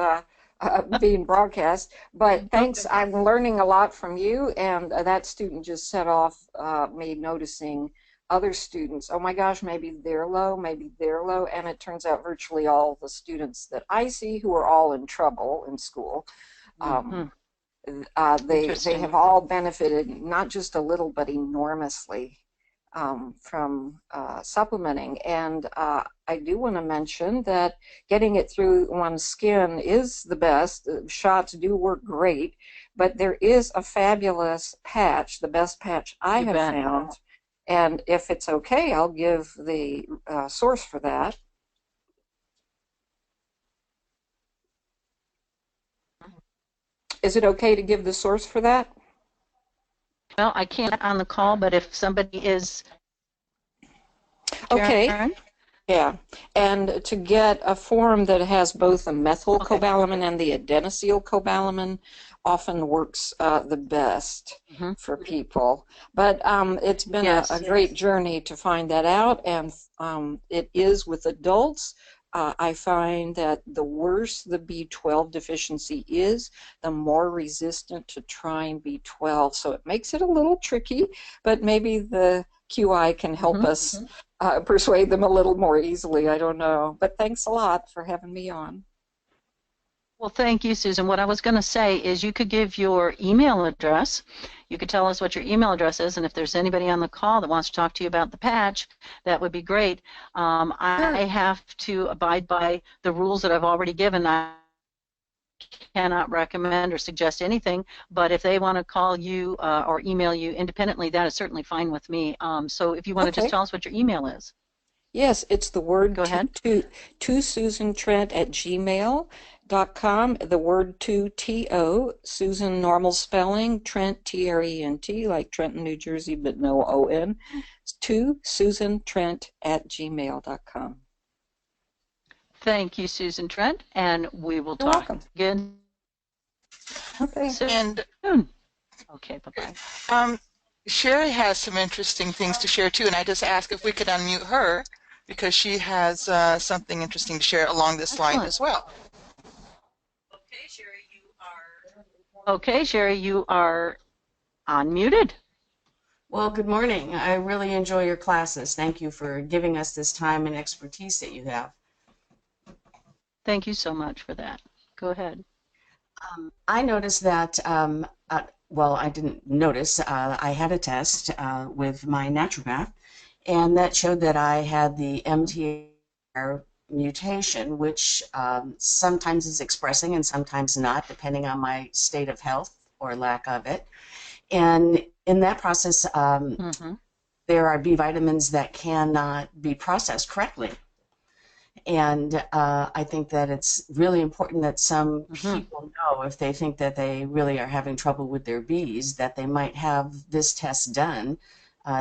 Speaker 3: being broadcast. But thanks. I'm learning a lot from you. And that student just set off me noticing other students. Oh my gosh, maybe they're low, maybe they're low. And it turns out virtually all the students that I see who are all in trouble in school, they have all benefited, not just a little, but enormously from supplementing. And I do want to mention that getting it through one's skin is the best. Shots do work great, but there is a fabulous patch, the best patch I have found. And if it's okay, I'll give the source for that. Is it okay to give the source for that?
Speaker 1: Well, I can't on the call, but if somebody is...
Speaker 3: Okay.
Speaker 1: Karen?
Speaker 3: Yeah, and to get a form that has both the methylcobalamin and the adenosylcobalamin often works the best for people. But it's been a great journey to find that out, and it is with adults. I find that the worse the B12 deficiency is, the more resistant to trying B12. So it makes it a little tricky, but maybe the QI can help us persuade them a little more easily. I don't know. But thanks a lot for having me on.
Speaker 1: Well, thank you, Susan. What I was going to say is you could give your email address. You could tell us what your email address is, and if there's anybody on the call that wants to talk to you about the patch, that would be great. I have to abide by the rules that I've already given. I cannot recommend or suggest anything, but if they want to call you or email you independently, that is certainly fine with me. So if you want to just tell us what your email is.
Speaker 3: Yes, it's the word
Speaker 1: Go ahead.
Speaker 3: to Susan Trent at gmail.com. The word to Susan normal spelling, Trent Trent, like Trenton, New Jersey, but no O-N. To Susan Trent at gmail.com.
Speaker 1: Thank you, Susan Trent, and we will talk again.
Speaker 3: Okay.
Speaker 2: And
Speaker 1: okay, bye-bye.
Speaker 2: Sherry has some interesting things to share too, and I just asked if we could unmute her because she has something interesting to share along this line as well.
Speaker 1: Okay, Sherry, you are Okay, Sherry, you are unmuted.
Speaker 4: Well, good morning. I really enjoy your classes. Thank you for giving us this time and expertise that you have.
Speaker 1: Thank you so much for that. Go ahead.
Speaker 4: I noticed that, well, I didn't notice, I had a test with my naturopath, and that showed that I had the MTHFR mutation, which sometimes is expressing and sometimes not, depending on my state of health or lack of it. And in that process, there are B vitamins that cannot be processed correctly. And I think that it's really important that some people know, if they think that they really are having trouble with their bees, that they might have this test done.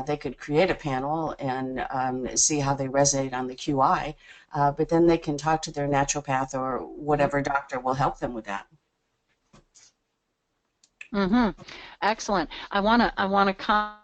Speaker 4: They could create a panel and see how they resonate on the QI, but then they can talk to their naturopath or whatever doctor will help them with that.
Speaker 1: Excellent. I wanna comment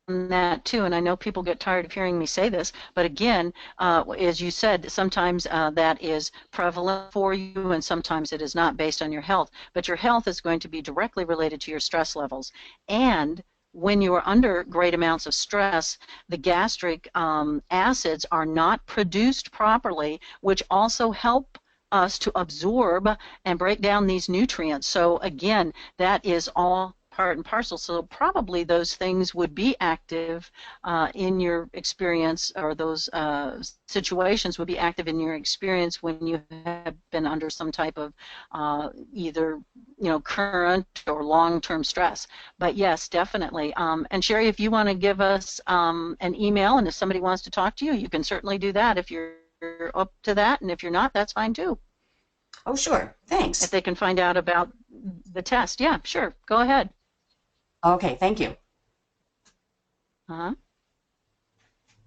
Speaker 1: on that too, and I know people get tired of hearing me say this, but again, as you said, sometimes that is prevalent for you, and sometimes it is not, based on your health. But your health is going to be directly related to your stress levels, and when you are under great amounts of stress, the gastric acids are not produced properly, which also help us to absorb and break down these nutrients. So again, that is all part and parcel. So probably those things would be active in your experience, or those situations would be active in your experience when you have been under some type of either current or long-term stress. But yes, definitely. And Sherry, if you want to give us an email, and if somebody wants to talk to you, you can certainly do that if you're up to that, and if you're not, that's fine too.
Speaker 4: Oh, sure. Thanks.
Speaker 1: If they can find out about the test. Yeah, sure. Go ahead.
Speaker 4: Okay, thank you.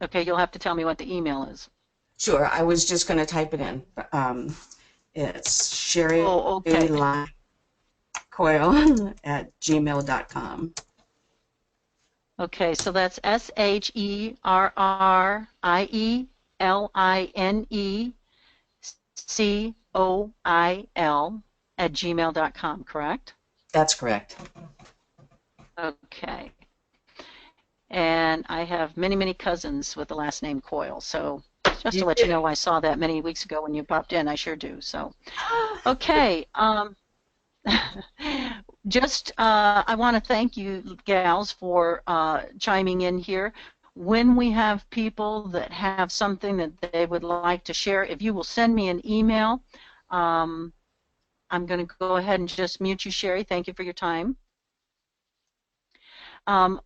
Speaker 1: Okay, you'll have to tell me what the email is.
Speaker 4: Sure, I was just going to type it in. It's Sherry Coyle at gmail.com.
Speaker 1: Okay, so that's SherrieLinecoil at gmail.com, correct?
Speaker 4: That's correct.
Speaker 1: Okay. And I have many, many cousins with the last name Coyle, so just to let you know, I saw that many weeks ago when you popped in. I sure do. So, okay. Just I want to thank you, gals, for chiming in here. When we have people that have something that they would like to share, if you will send me an email, I'm going to go ahead and just mute you, Sherry. Thank you for your time.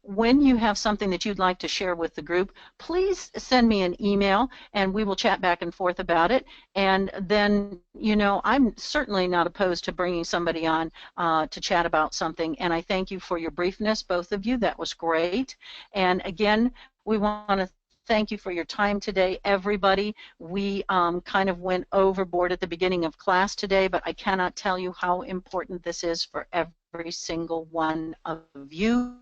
Speaker 1: When you have something that you'd like to share with the group, please send me an email and we will chat back and forth about it. And then, I'm certainly not opposed to bringing somebody on to chat about something. And I thank you for your briefness, both of you. That was great. And again, we want to thank you for your time today, everybody. We kind of went overboard at the beginning of class today, but I cannot tell you how important this is for every single one of you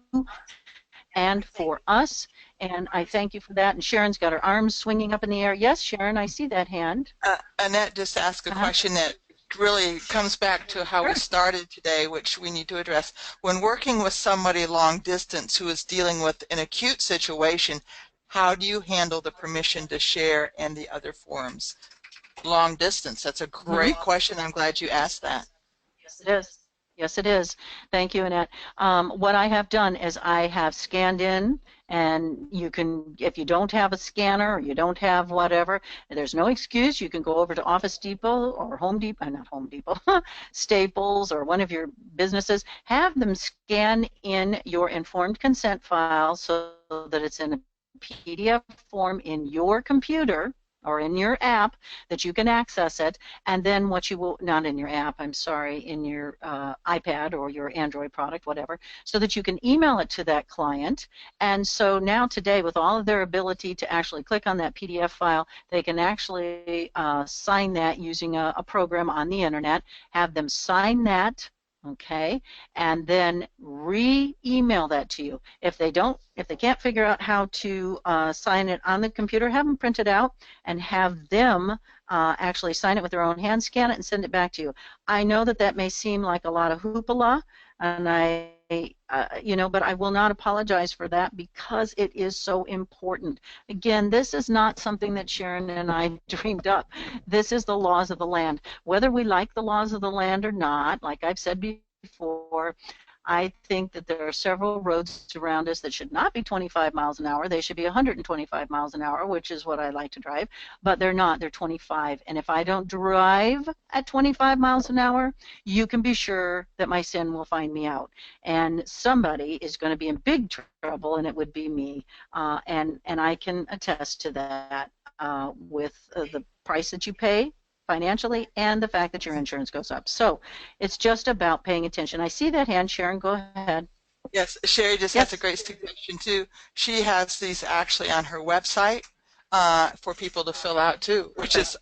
Speaker 1: and for us. And I thank you for that. And Sharon's got her arms swinging up in the air. Yes, Sharon, I see that hand.
Speaker 2: Annette just asked a question that really comes back to how we started today, which we need to address. When working with somebody long distance who is dealing with an acute situation, how do you handle the permission to share and the other forms? Long distance, that's a great question. I'm glad you asked that.
Speaker 1: Yes, it is. Yes, it is. Thank you, Annette. What I have done is I have scanned in, and you can, if you don't have a scanner or you don't have whatever, there's no excuse. You can go over to Office Depot or Home Depot, not Home Depot, Staples or one of your businesses. Have them scan in your informed consent file so that it's in a PDF form in your computer or in your app that you can access it, and then what you will, not in your app, I'm sorry, in your iPad or your Android product, whatever, so that you can email it to that client. And so now today, with all of their ability to actually click on that PDF file, they can actually sign that using a program on the internet, have them sign that okay, and then re-email that to you. If they can't figure out how to sign it on the computer, have them print it out and have them actually sign it with their own hand, scan it, and send it back to you. I know that that may seem like a lot of hoopla, and but I will not apologize for that because it is so important. Again, this is not something that Sharon and I dreamed up. This is the laws of the land. Whether we like the laws of the land or not, like I've said before, I think that there are several roads around us that should not be 25 miles an hour. They should be 125 miles an hour, which is what I like to drive, but they're not. They're 25. And if I don't drive at 25 miles an hour, you can be sure that my sin will find me out. And somebody is going to be in big trouble, and it would be me. And I can attest to that with the price that you pay financially and the fact that your insurance goes up. So it's just about paying attention. I see that hand. Sharon, go ahead.
Speaker 2: Yes, Sherry just has a great suggestion too. She has these actually on her website for people to fill out too, which is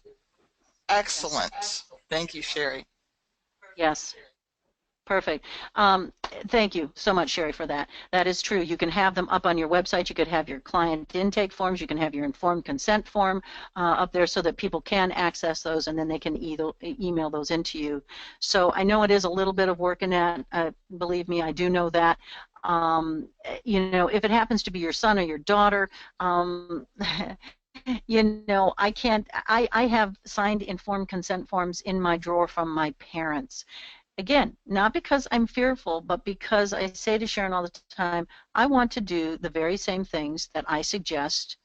Speaker 2: excellent. Thank you, Sherry.
Speaker 1: Yes. Perfect. Thank you so much, Sherry, for that. That is true. You can have them up on your website. You could have your client intake forms. You can have your informed consent form up there so that people can access those, and then they can email those into you. So I know it is a little bit of work in that. Believe me, I do know that. If it happens to be your son or your daughter, I can't. I have signed informed consent forms in my drawer from my parents. Again, not because I'm fearful, but because I say to Sharon all the time, I want to do the very same things that I suggest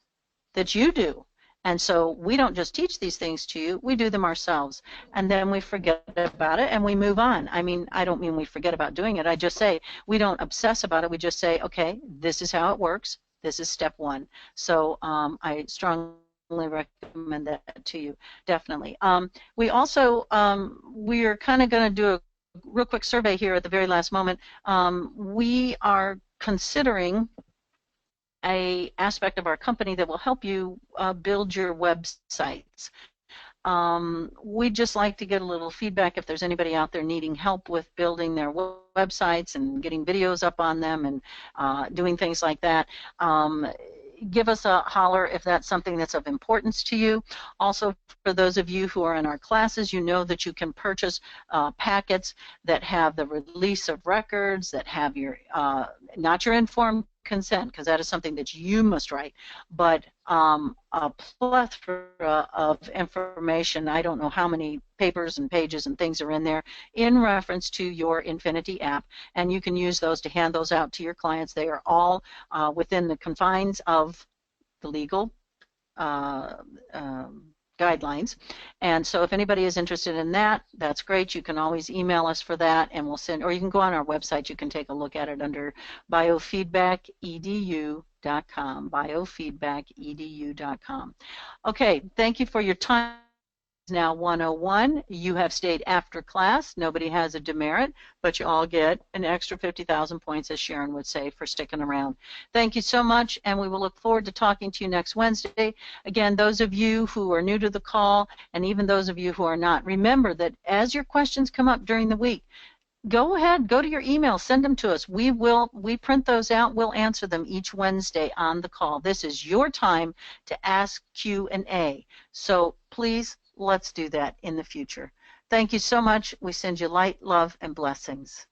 Speaker 1: that you do. And so we don't just teach these things to you, we do them ourselves. And then we forget about it and we move on. I mean, I don't mean we forget about doing it. I just say we don't obsess about it. We just say, okay, this is how it works. This is step one. So I strongly recommend that to you, definitely. We also, we are kind of going to do a real quick survey here at the very last moment. We are considering a aspect of our company that will help you build your websites. We'd just like to get a little feedback if there's anybody out there needing help with building their websites and getting videos up on them and doing things like that. Give us a holler if that's something that's of importance to you. Also, for those of you who are in our classes, you know that you can purchase packets that have the release of records, that have your, not your informed consent, because that is something that you must write, but a plethora of information. I don't know how many papers and pages and things are in there in reference to your Infinity app, and you can use those to hand those out to your clients. They are all within the confines of the legal guidelines. And so if anybody is interested in that, that's great. You can always email us for that, and we'll send, or you can go on our website. You can take a look at it under biofeedbackedu.com, biofeedbackedu.com. Okay, thank you for your time. Now 101. You have stayed after class. Nobody has a demerit, but you all get an extra 50,000 points, as Sharon would say, for sticking around. Thank you so much, and we will look forward to talking to you next Wednesday. Again, those of you who are new to the call, and even those of you who are not, remember that as your questions come up during the week, go ahead, go to your email, send them to us. We print those out. We'll answer them each Wednesday on the call. This is your time to ask Q&A. So please, let's do that in the future. Thank you so much. We send you light, love, and blessings.